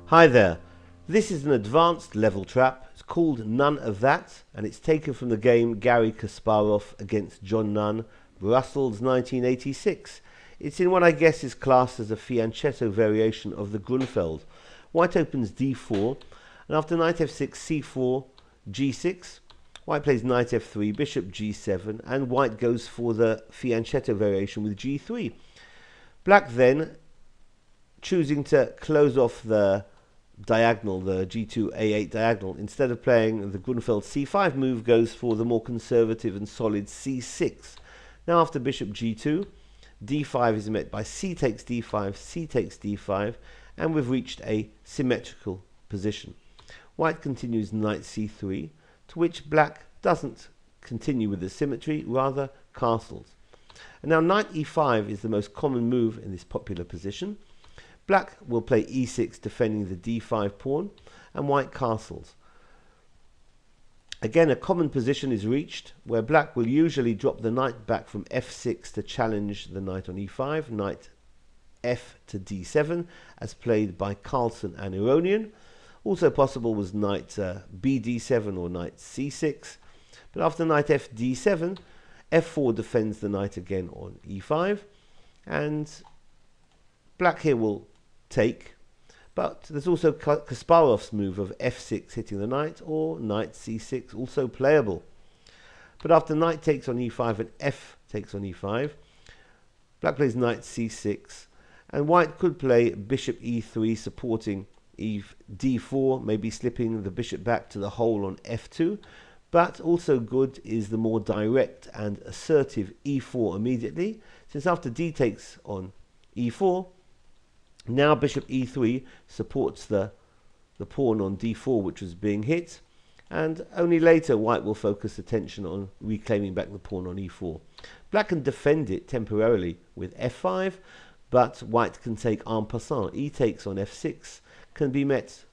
Hi there, this is an advanced level trap. It's called Nunn of That, and it's taken from the game Garry Kasparov against Nunn Brussels 1986. It's in what I guess is classed as a fianchetto variation of the Gruenfeld. White opens d4, and after knight f6, c4, g6, white plays knight f3, bishop g7, and white goes for the fianchetto variation with g3. Black then, choosing to close off the diagonal, the g2 a8 diagonal, instead of playing the Gruenfeld c5 move, goes for the more conservative and solid c6. Now after bishop g2, d5 is met by c takes d5, c takes d5, and we've reached a symmetrical position. White continues knight c3, to which black doesn't continue with the symmetry, rather castles. And now knight e5 is the most common move in this popular position. Black will play e6, defending the d5 pawn, and white castles. Again, a common position is reached, where black will usually drop the knight back from f6 to challenge the knight on e5, knight f to d7, as played by Carlsen and Ironian. Also possible was knight bd7 or knight c6, but after knight f d7, f4 defends the knight again on e5, and black here will take, but there's also Kasparov's move of f6 hitting the knight, or knight c6 also playable. But after knight takes on e5 and f takes on e5, black plays knight c6, and white could play bishop e3 supporting d4, maybe slipping the bishop back to the hole on f2, but also good is the more direct and assertive e4 immediately, since after d takes on e4, now bishop e3 supports the pawn on d4 which was being hit, and only later white will focus attention on reclaiming back the pawn on e4. Black can defend it temporarily with f5, but white can take en passant. E takes on f6 can be met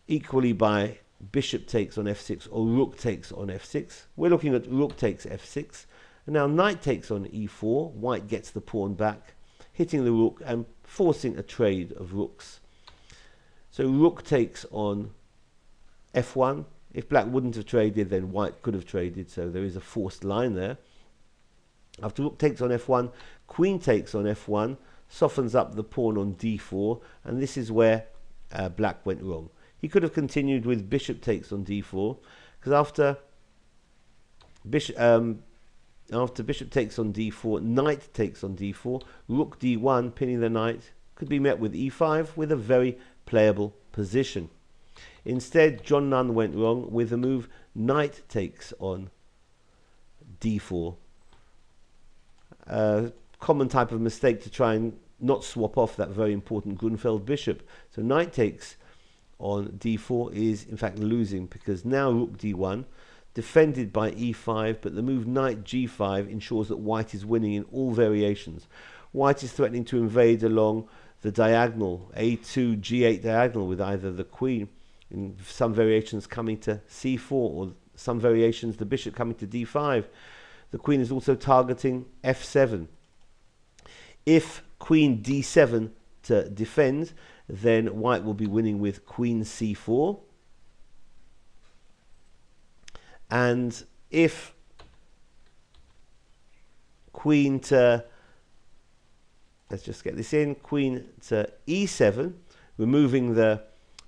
equally by bishop takes on f6 or rook takes on f6. We're looking at rook takes f6, and now knight takes on e4. White gets the pawn back, hitting the rook and forcing a trade of rooks. So rook takes on f1. If black wouldn't have traded, then white could have traded, so there is a forced line there. After rook takes on f1, queen takes on f1, softens up the pawn on d4, and this is where black went wrong. He could have continued with bishop takes on d4, because after bishop takes on d4, knight takes on d4, rook d1, pinning the knight, could be met with e5 with a very playable position. Instead, Nunn went wrong with the move knight takes on d4. Common type of mistake to try and not swap off that very important Gruenfeld bishop. So knight takes on d4 is in fact losing, because now rook d1, defended by e5, but the move knight g5 ensures that white is winning in all variations. White is threatening to invade along the diagonal, a2 g8 diagonal, with either the queen, in some variations coming to c4, or some variations the bishop coming to d5. The queen is also targeting f7. If queen d7 to defend, then white will be winning with queen c4. And if queen to, let's just get this in, queen to e7, removing the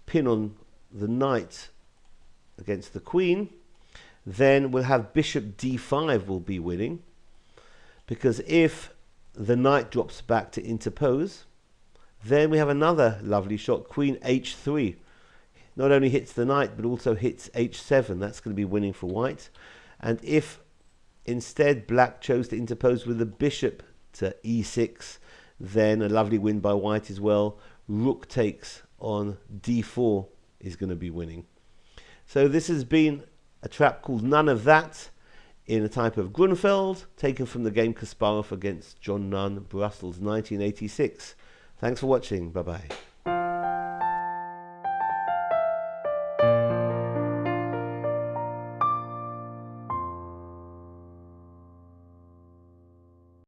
pin on the knight against the queen, then we'll have bishop d5 will be winning, because if the knight drops back to interpose, then we have another lovely shot, queen h3. Not only hits the knight, but also hits h7. That's going to be winning for white. And if instead black chose to interpose with the bishop to e6, then a lovely win by white as well. Rook takes on d4 is going to be winning. So this has been a trap called Nunn of That, in a type of Gruenfeld, taken from the game Kasparov against Nunn Brussels 1986. Thanks for watching. Bye-bye.